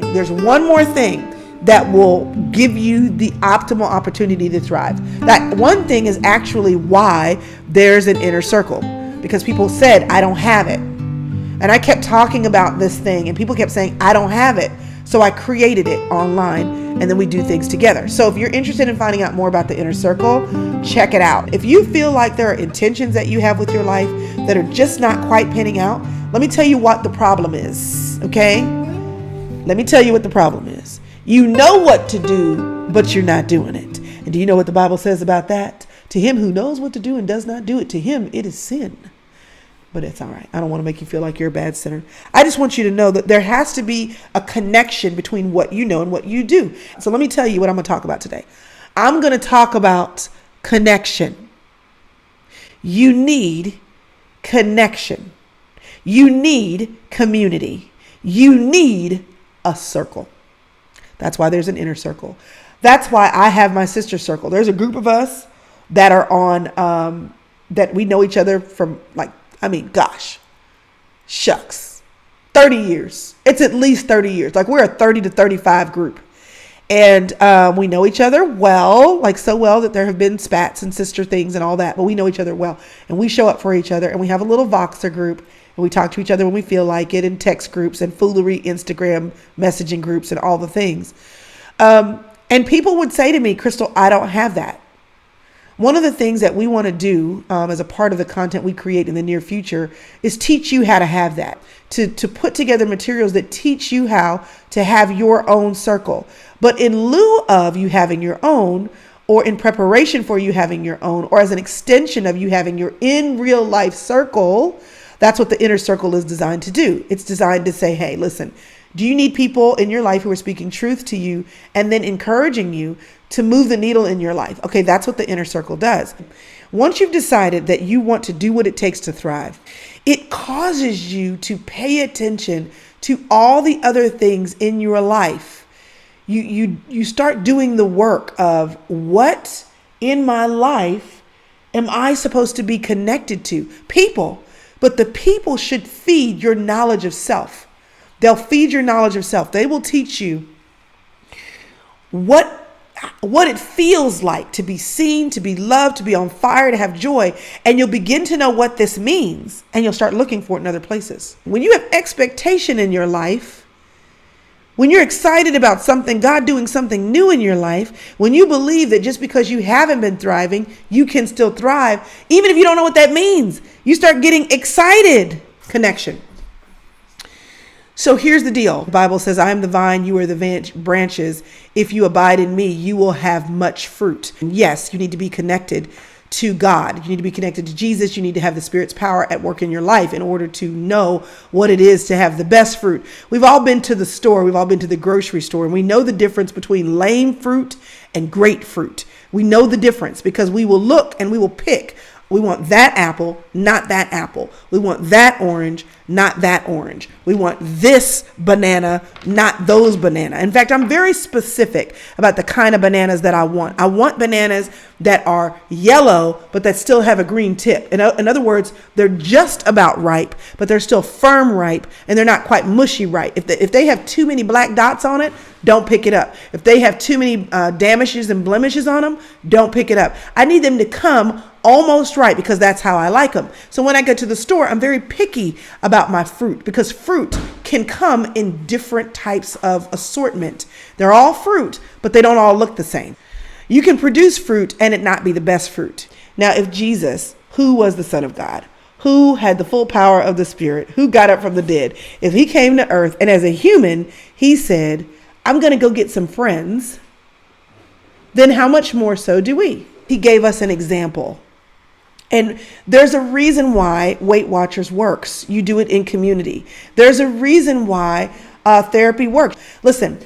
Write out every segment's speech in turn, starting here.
There's one more thing that will give you the optimal opportunity to thrive. That one thing is actually why there's an inner circle, because people said, I don't have it. And I kept talking about this thing and people kept saying, I don't have it. So I created it online and then we do things together. So if you're interested in finding out more about the inner circle, check it out. If you feel like there are intentions that you have with your life that are just not quite panning out, let me tell you what the problem is, okay? Let me tell you what the problem is. You know what to do, but you're not doing it. And do you know what the Bible says about that? To him who knows what to do and does not do it, to him it is sin. But it's all right. I don't want to make you feel like you're a bad sinner. I just want you to know that there has to be a connection between what you know and what you do. So let me tell you what I'm going to talk about today. I'm going to talk about connection. You need connection. You need community. You need a circle. That's why there's an inner circle. That's why I have my sister circle. There's a group of us that are on, that we know each other from shucks, 30 years. It's at least 30 years. Like we're a 30 to 35 group. And we know each other well, like so well that there have been spats and sister things and all that, but we know each other well. And we show up for each other and we have a little Voxer group and we talk to each other when we feel like it, and text groups and foolery Instagram messaging groups and all the things. And people would say to me, Chrystal, I don't have that. One of the things that we want to do as a part of the content we create in the near future is teach you how to have that, to put together materials that teach you how to have your own circle. But in lieu of you having your own, or in preparation for you having your own, or as an extension of you having your in real life circle, that's what the inner circle is designed to do. It's designed to say, hey, listen, do you need people in your life who are speaking truth to you and then encouraging you to move the needle in your life? Okay, that's what the inner circle does. Once you've decided that you want to do what it takes to thrive, it causes you to pay attention to all the other things in your life. You start doing the work of what in my life am I supposed to be connected to? People. But the people should feed your knowledge of self. They'll feed your knowledge of self. They will teach you what it feels like to be seen, to be loved, to be on fire, to have joy. And you'll begin to know what this means. And you'll start looking for it in other places. When you have expectation in your life, when you're excited about something, God doing something new in your life, when you believe that just because you haven't been thriving, you can still thrive, even if you don't know what that means, you start getting excited. Connection. So here's the deal. The Bible says, I am the vine, you are the branches. If you abide in me, you will have much fruit. And yes, you need to be connected to God. You need to be connected to Jesus. You need to have the Spirit's power at work in your life in order to know what it is to have the best fruit. We've all been to the store. We've all been to the grocery store, and we know the difference between lame fruit and great fruit. We know the difference because we will look and we will pick. We want that apple, not that apple. We want that orange, not that orange. We want this banana, not those banana. In fact, I'm very specific about the kind of bananas that I want. I want bananas that are yellow, but that still have a green tip. In other words, they're just about ripe, but they're still firm ripe, and they're not quite mushy ripe. If they have too many black dots on it, don't pick it up. If they have too many damages and blemishes on them, don't pick it up. I need them to come almost right because that's how I like them. So when I get to the store, I'm very picky about my fruit because fruit can come in different types of assortment. They're all fruit, but they don't all look the same. You can produce fruit and it not be the best fruit. Now, if Jesus, who was the Son of God, who had the full power of the Spirit, who got up from the dead, if he came to earth and as a human, he said, I'm going to go get some friends, then how much more so do we? He gave us an example. And there's a reason why Weight Watchers works. You do it in community. There's a reason why therapy works. Listen,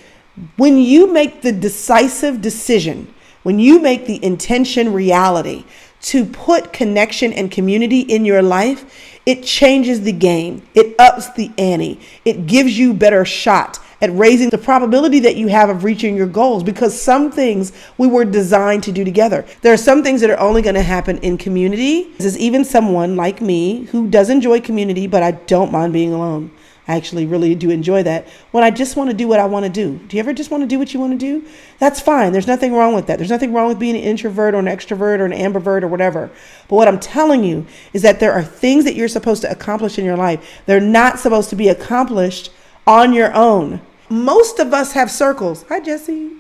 when you make the decisive decision, when you make the intention reality to put connection and community in your life, it changes the game. It ups the ante. It gives you better shot at raising the probability that you have of reaching your goals, because some things we were designed to do together. There are some things that are only going to happen in community. This is even someone like me who does enjoy community, but I don't mind being alone. I actually really do enjoy that. When I just want to do what I want to do. Do you ever just want to do what you want to do? That's fine. There's nothing wrong with that. There's nothing wrong with being an introvert or an extrovert or an ambivert or whatever. But what I'm telling you is that there are things that you're supposed to accomplish in your life. They're not supposed to be accomplished on your own. Most of us have circles. Hi, Jesse.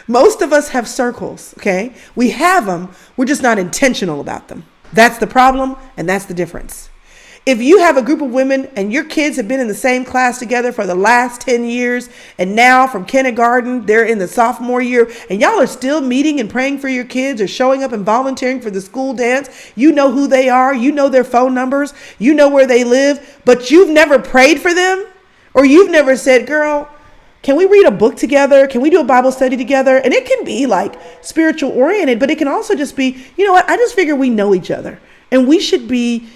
Most of us have circles, okay? We have them. We're just not intentional about them. That's the problem, and that's the difference. If you have a group of women and your kids have been in the same class together for the last 10 years, and now from kindergarten, they're in the sophomore year, and y'all are still meeting and praying for your kids or showing up and volunteering for the school dance, you know who they are, you know their phone numbers, you know where they live, but you've never prayed for them, or you've never said, girl, can we read a book together? Can we do a Bible study together? And it can be like spiritual oriented, but it can also just be, you know what? I just figure we know each other and we should be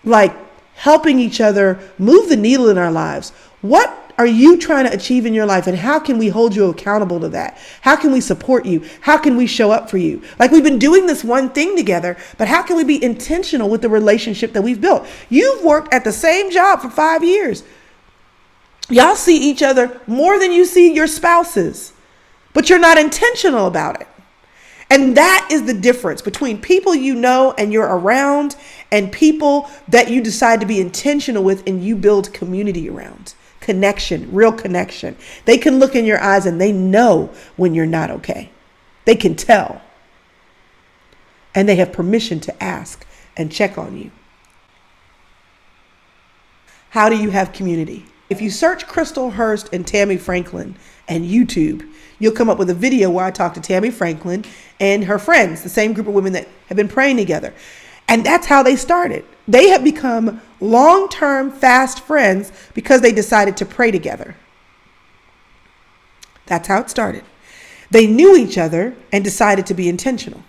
like helping each other move the needle in our lives. What are you trying to achieve in your life? And how can we hold you accountable to that? How can we support you? How can we show up for you? Like we've been doing this one thing together, but how can we be intentional with the relationship that we've built? You've worked at the same job for 5 years. Y'all see each other more than you see your spouses, but you're not intentional about it. And that is the difference between people you know and you're around and people that you decide to be intentional with and you build community around. Connection, real connection. They can look in your eyes and they know when you're not okay. They can tell. And they have permission to ask and check on you. How do you have community? If you search Chrystal Hurst and Tammy Franklin and YouTube, you'll come up with a video where I talk to Tammy Franklin and her friends, the same group of women that have been praying together. And that's how they started. They have become long-term fast friends because they decided to pray together. That's how it started. They knew each other and decided to be intentional.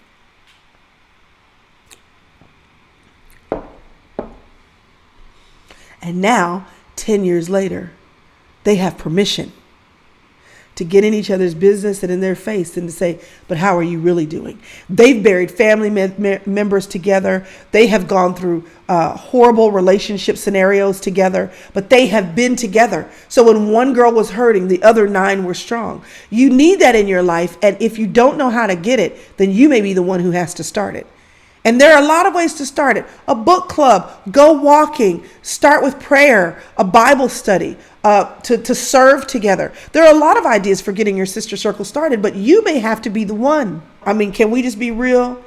And now, 10 years later, they have permission to get in each other's business and in their face and to say, but how are you really doing? They've buried family members together. They have gone through horrible relationship scenarios together, but they have been together. So when one girl was hurting, the other 9 were strong. You need that in your life. And if you don't know how to get it, then you may be the one who has to start it. And there are a lot of ways to start it. A book club, go walking, start with prayer, a Bible study, to serve together. There are a lot of ideas for getting your sister circle started, but you may have to be the one. I mean, can we just be real?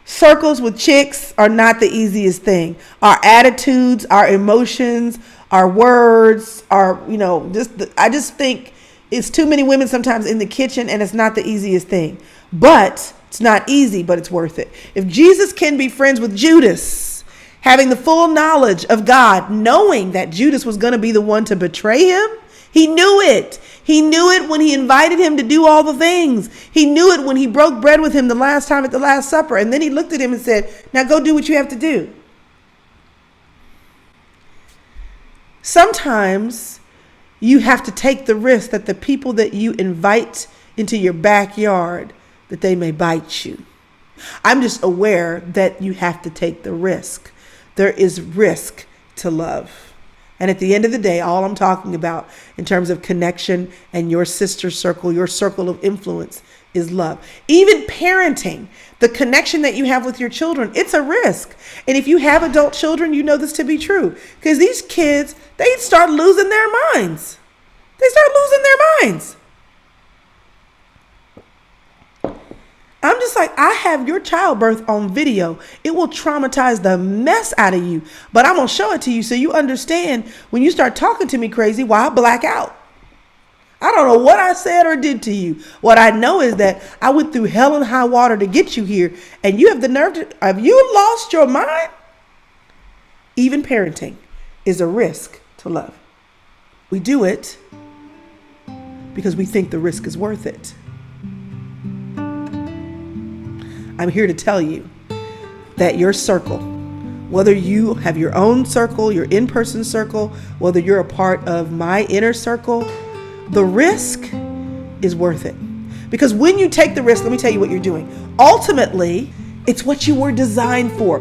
Circles with chicks are not the easiest thing. Our attitudes, our emotions, our words, I just think it's too many women sometimes in the kitchen and it's not the easiest thing. But it's not easy, but it's worth it. If Jesus can be friends with Judas, having the full knowledge of God, knowing that Judas was going to be the one to betray him, he knew it. He knew it when he invited him to do all the things. He knew it when he broke bread with him the last time at the Last Supper. And then he looked at him and said, now go do what you have to do. Sometimes you have to take the risk that the people that you invite into your backyard, that they may bite you. I'm just aware that you have to take the risk. There is risk to love. And at the end of the day, all I'm talking about in terms of connection and your sister circle, your circle of influence is love. Even parenting, the connection that you have with your children, it's a risk. And if you have adult children, you know this to be true. Because these kids, they start losing their minds. I'm just like, I have your childbirth on video. It will traumatize the mess out of you, but I'm going to show it to you so you understand when you start talking to me crazy, why I black out. I don't know what I said or did to you. What I know is that I went through hell and high water to get you here, and you have the nerve to, have you lost your mind? Even parenting is a risk to love. We do it because we think the risk is worth it. I'm here to tell you that your circle, whether you have your own circle, your in-person circle, whether you're a part of my inner circle, the risk is worth it. Because when you take the risk, let me tell you what you're doing. Ultimately, it's what you were designed for.